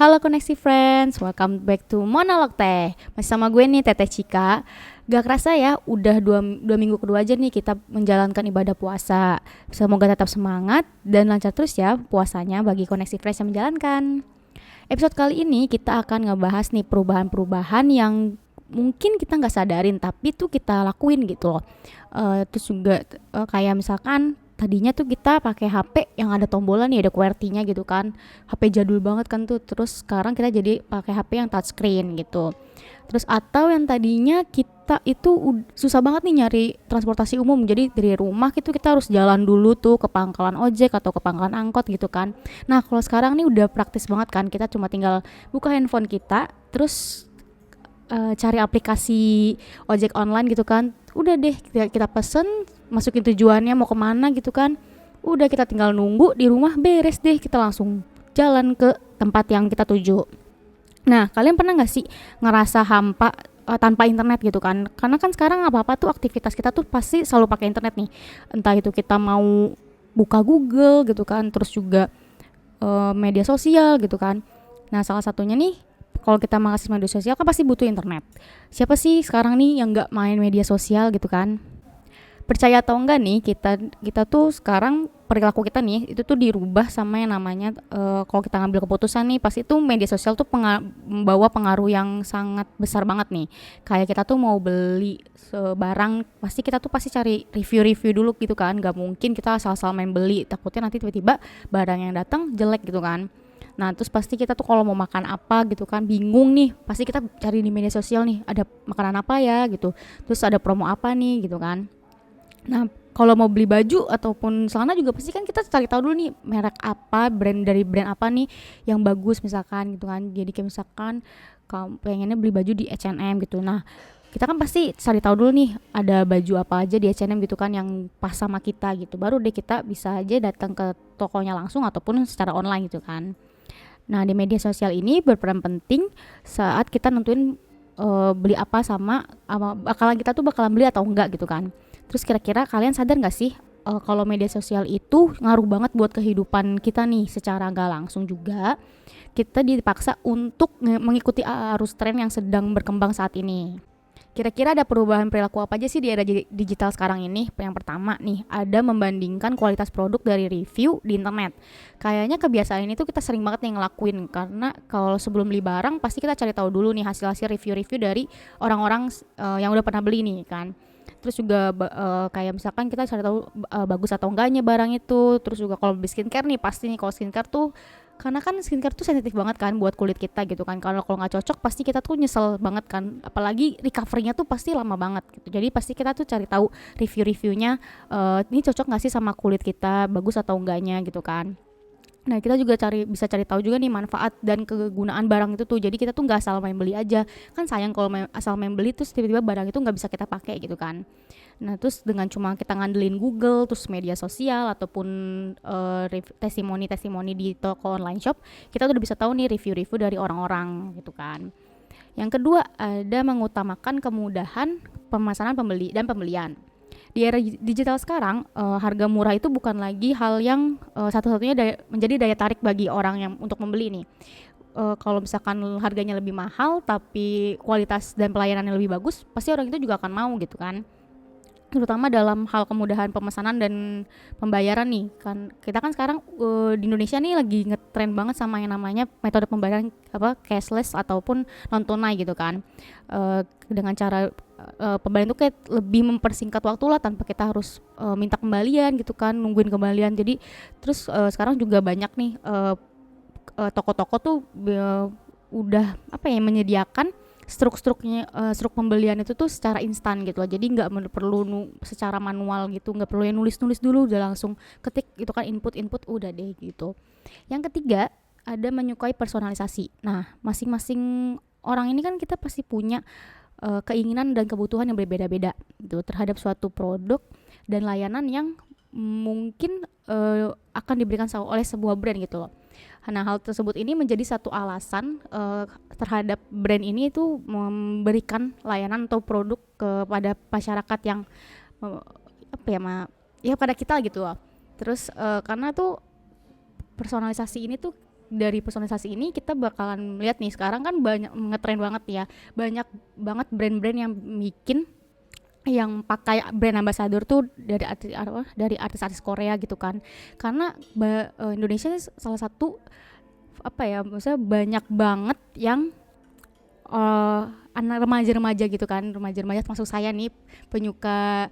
Halo Koneksi Friends, welcome back to Monolog Teh. Masih sama gue nih Teteh Cika. Gak kerasa ya, udah dua minggu kedua aja nih kita menjalankan ibadah puasa. Semoga tetap semangat dan lancar terus ya puasanya bagi Koneksi Friends yang menjalankan. Episode kali ini kita akan ngebahas nih perubahan-perubahan yang mungkin kita nggak sadarin tapi tuh kita lakuin gitu loh. Terus juga kayak misalkan tadinya tuh kita pakai HP yang ada tombolan nih, ada QWERTY-nya gitu kan. HP jadul banget kan tuh. Terus sekarang kita jadi pakai HP yang touchscreen gitu. Terus atau yang tadinya kita itu susah banget nih nyari transportasi umum. Jadi dari rumah gitu kita harus jalan dulu tuh ke pangkalan ojek atau ke pangkalan angkot gitu kan. Nah, kalau sekarang nih udah praktis banget kan. Kita cuma tinggal buka handphone kita, terus cari aplikasi ojek online gitu kan. Udah deh kita pesen, masukin tujuannya mau kemana gitu kan. Udah kita tinggal nunggu di rumah, beres deh, kita langsung jalan ke tempat yang kita tuju. Nah, kalian pernah gak sih ngerasa hampa tanpa internet gitu kan? Karena kan sekarang apa-apa tuh aktivitas kita tuh pasti selalu pakai internet nih. Entah itu kita mau buka Google gitu kan, terus juga media sosial gitu kan. Nah, salah satunya nih, kalau kita mengakses media sosial kan pasti butuh internet. Siapa sih sekarang nih yang gak main media sosial gitu kan? Percaya atau enggak nih, kita tuh sekarang perilaku kita nih itu tuh dirubah sama yang namanya kalau kita ngambil keputusan nih, pasti tuh media sosial tuh membawa pengaruh yang sangat besar banget nih. Kayak kita tuh mau beli barang, pasti kita tuh pasti cari review-review dulu gitu kan. Gak mungkin kita asal-asal main beli, takutnya nanti tiba-tiba barang yang datang jelek gitu kan. Nah, terus pasti kita tuh kalau mau makan apa gitu kan, bingung nih, pasti kita cari di media sosial nih, ada makanan apa ya gitu, terus ada promo apa nih gitu kan. Nah, kalau mau beli baju ataupun celana juga pasti kan kita cari tahu dulu nih merek apa, brand apa nih yang bagus misalkan gitu kan. Jadi kayak misalkan kamu pengennya beli baju di H&M gitu. Nah, kita kan pasti cari tahu dulu nih ada baju apa aja di H&M gitu kan yang pas sama kita gitu. Baru deh kita bisa aja datang ke tokonya langsung ataupun secara online gitu kan. Nah, di media sosial ini berperan penting saat kita nentuin beli apa sama bakalan kita tuh bakalan beli atau enggak gitu kan. Terus kira-kira kalian sadar gak sih kalau media sosial itu ngaruh banget buat kehidupan kita nih secara gak langsung juga. Kita dipaksa untuk mengikuti arus tren yang sedang berkembang saat ini. Kira-kira ada perubahan perilaku apa aja sih di era digital sekarang ini? Yang pertama nih, ada membandingkan kualitas produk dari review di internet. Kayaknya kebiasaan ini tuh kita sering banget nih ngelakuin, karena kalau sebelum beli barang pasti kita cari tahu dulu nih hasil-hasil review-review dari orang-orang yang udah pernah beli nih kan. Terus juga kayak misalkan kita cari tahu bagus atau enggaknya barang itu. Terus juga kalau beli skincare nih, pasti nih kalau skincare tuh, karena kan skincare tuh sensitif banget kan buat kulit kita gitu kan. Kalau nggak cocok pasti kita tuh nyesel banget kan, apalagi recovery-nya tuh pasti lama banget gitu. Jadi pasti kita tuh cari tahu review-reviewnya, ini cocok nggak sih sama kulit kita, bagus atau enggaknya gitu kan. Nah, kita juga bisa cari tahu juga nih manfaat dan kegunaan barang itu tuh. Jadi kita tuh nggak asal main beli aja. Kan sayang kalau asal main beli terus tiba-tiba barang itu nggak bisa kita pakai gitu kan. Nah, terus dengan cuma kita ngandelin Google, terus media sosial ataupun testimoni di toko online shop, kita tuh udah bisa tahu nih review-review dari orang-orang gitu kan. Yang kedua, ada mengutamakan kemudahan pemesanan pembelian. Di era digital sekarang, harga murah itu bukan lagi hal yang satu-satunya menjadi daya tarik bagi orang yang untuk membeli nih. Kalau misalkan harganya lebih mahal tapi kualitas dan pelayanannya lebih bagus, pasti orang itu juga akan mau gitu kan. Terutama dalam hal kemudahan pemesanan dan pembayaran nih kan, kita kan sekarang di Indonesia nih lagi ngetren banget sama yang namanya metode pembayaran cashless ataupun non tunai gitu kan. Dengan cara pembayaran itu kayak lebih mempersingkat waktu lah, tanpa kita harus minta kembalian gitu kan, nungguin kembalian. Jadi terus sekarang juga banyak nih toko-toko tuh udah menyediakan struk pembelian itu tuh secara instan gitu loh. Jadi nggak perlu secara manual gitu, nggak perlu yang nulis dulu, udah langsung ketik gitu kan, input udah deh gitu. Yang ketiga, ada menyukai personalisasi. Nah, masing-masing orang ini kan kita pasti punya keinginan dan kebutuhan yang berbeda-beda gitu terhadap suatu produk dan layanan yang mungkin akan diberikan oleh sebuah brand gitu loh. Nah, hal tersebut ini menjadi satu alasan terhadap brand ini itu memberikan layanan atau produk kepada masyarakat yang pada kita gitu loh. Terus karena tuh personalisasi ini tuh dari personalisasi ini kita bakalan melihat nih, sekarang kan banyak ngetren banget ya, banyak banget brand-brand yang bikin, yang pakai brand ambassador tuh dari artis-artis Korea gitu kan. Karena Indonesia salah satu apa ya, maksudnya banyak banget yang anak remaja-remaja gitu kan, remaja-remaja termasuk saya nih, penyuka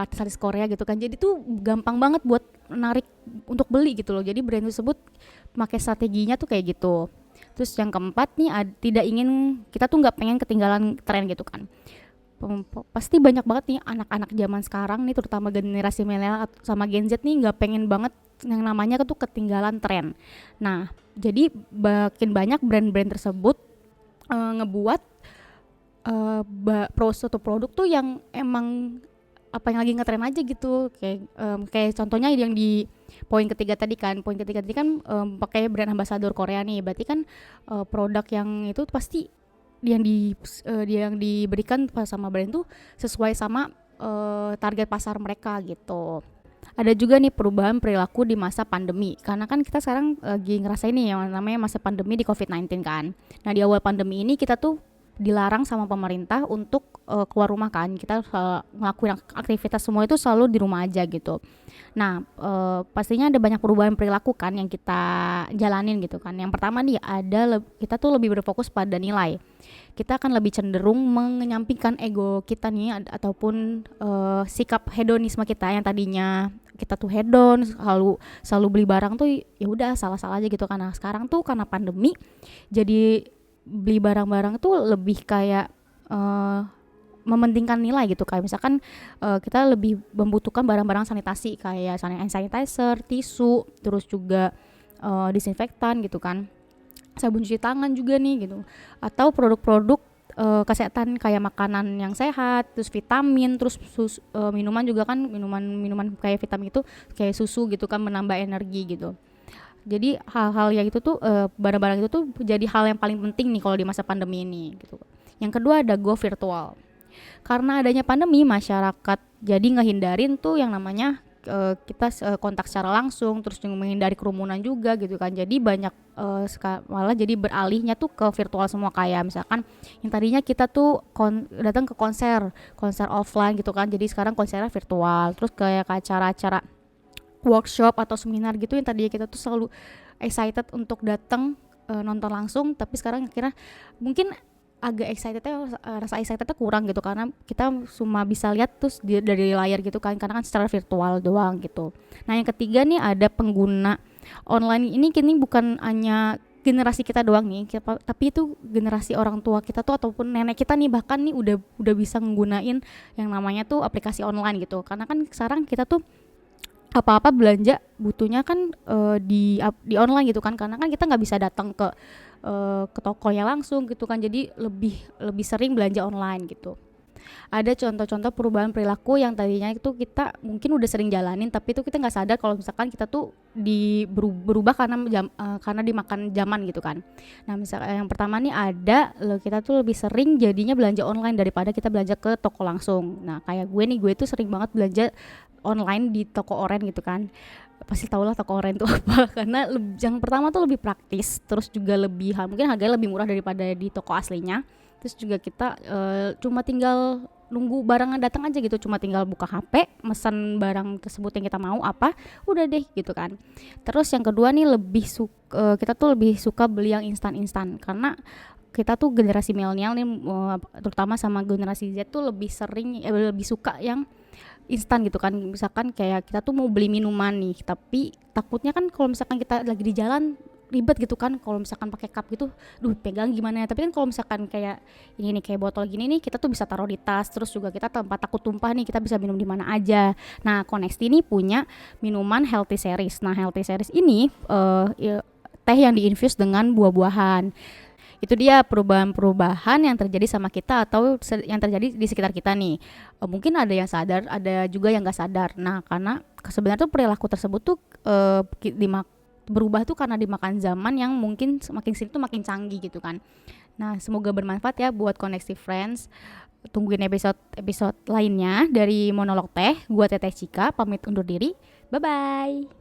artis-artis Korea gitu kan. Jadi tuh gampang banget buat menarik untuk beli gitu loh. Jadi brand tersebut pakai strateginya tuh kayak gitu. Terus yang keempat nih, tidak ingin, kita tuh nggak pengen ketinggalan tren gitu kan. Pasti banyak banget nih anak-anak zaman sekarang nih, terutama generasi milenial sama Gen Z nih, nggak pengen banget yang namanya tuh ketinggalan tren. Nah, jadi makin banyak brand-brand tersebut ngebuat suatu produk tuh yang emang apa yang lagi ngetren aja gitu. Kayak contohnya yang di poin ketiga tadi kan pakai brand ambassador Korea nih, berarti kan produk yang itu pasti yang diberikan sama brand tuh sesuai sama target pasar mereka gitu. Ada juga nih perubahan perilaku di masa pandemi, karena kan kita sekarang lagi ngerasain nih yang namanya masa pandemi di COVID-19 kan. Nah, di awal pandemi ini kita tuh dilarang sama pemerintah untuk keluar rumah kan. Kita ngelakuin aktivitas semua itu selalu di rumah aja gitu. Nah, pastinya ada banyak perubahan perilaku kan yang kita jalanin gitu kan. Yang pertama nih, kita tuh lebih berfokus pada nilai. Kita akan lebih cenderung menyampingkan ego kita nih, ataupun sikap hedonisme kita yang tadinya kita tuh hedon, selalu beli barang tuh ya udah salah-salah aja gitu. Karena sekarang tuh karena pandemi, jadi beli barang-barang tuh lebih kayak mementingkan nilai gitu. Kayak misalkan kita lebih membutuhkan barang-barang sanitasi kayak hand sanitizer, tisu, terus juga disinfektan gitu kan, sabun cuci tangan juga nih gitu, atau produk-produk kesehatan kayak makanan yang sehat, terus vitamin, terus minuman juga kan, minuman kayak vitamin itu kayak susu gitu kan, menambah energi gitu. Jadi hal-hal yang itu tuh barang-barang itu tuh jadi hal yang paling penting nih kalau di masa pandemi ini gitu. Yang kedua ada go virtual. Karena adanya pandemi, masyarakat jadi ngehindarin tuh yang namanya kita kontak secara langsung, terus juga menghindari kerumunan juga gitu kan. Jadi banyak malah jadi beralihnya tuh ke virtual semua. Kayak misalkan yang tadinya kita tuh datang ke konser offline gitu kan, jadi sekarang konsernya virtual. Terus kayak acara-acara workshop atau seminar gitu yang tadinya kita tuh selalu excited untuk datang nonton langsung, tapi sekarang akhirnya mungkin agak rasa excitednya kurang gitu, karena kita cuma bisa lihat terus dari layar gitu kan, karena kan secara virtual doang gitu. Nah, yang ketiga nih ada pengguna online ini kini bukan hanya generasi kita doang nih, tapi itu generasi orang tua kita tuh ataupun nenek kita nih, bahkan nih udah bisa nggunain yang namanya tuh aplikasi online gitu. Karena kan sekarang kita tuh apa-apa belanja butuhnya kan di online gitu kan, karena kan kita nggak bisa datang ke tokonya langsung gitu kan, jadi lebih sering belanja online gitu. Ada contoh-contoh perubahan perilaku yang tadinya itu kita mungkin udah sering jalanin, tapi itu kita nggak sadar kalau misalkan kita tuh berubah karena dimakan zaman gitu kan. Nah, misalnya yang pertama nih ada kita tuh lebih sering jadinya belanja online daripada kita belanja ke toko langsung. Nah, kayak gue tuh sering banget belanja online di toko oren gitu kan. Pasti tau lah toko oren tuh apa, karena yang pertama tuh lebih praktis, terus juga mungkin harganya lebih murah daripada di toko aslinya. Terus juga kita cuma tinggal nunggu barangnya datang aja gitu, cuma tinggal buka HP, pesan barang tersebut yang kita mau apa, udah deh gitu kan. Terus yang kedua nih kita tuh lebih suka beli yang instan-instan, karena kita tuh generasi milenial nih, terutama sama generasi Z tuh lebih suka yang instan gitu kan. Misalkan kayak kita tuh mau beli minuman nih, tapi takutnya kan kalau misalkan kita lagi di jalan ribet gitu kan, kalau misalkan pakai cup gitu, pegang gimana ya. Tapi kan kalau misalkan kayak ini nih, kayak botol gini nih, kita tuh bisa taruh di tas, terus juga kita tempat takut tumpah nih, kita bisa minum di mana aja. Nah, Konexti ini punya minuman healthy series. Nah, healthy series ini teh yang diinfuse dengan buah-buahan. Itu dia perubahan-perubahan yang terjadi sama kita atau yang terjadi di sekitar kita nih. Mungkin ada yang sadar, ada juga yang gak sadar. Nah, karena sebenarnya tuh perilaku tersebut tuh berubah tuh karena dimakan zaman yang mungkin semakin sini tuh makin canggih gitu kan. Nah, semoga bermanfaat ya buat Connective Friends. Tungguin episode lainnya dari Monolog Teh. Gua Teteh Cika, pamit undur diri. Bye-bye.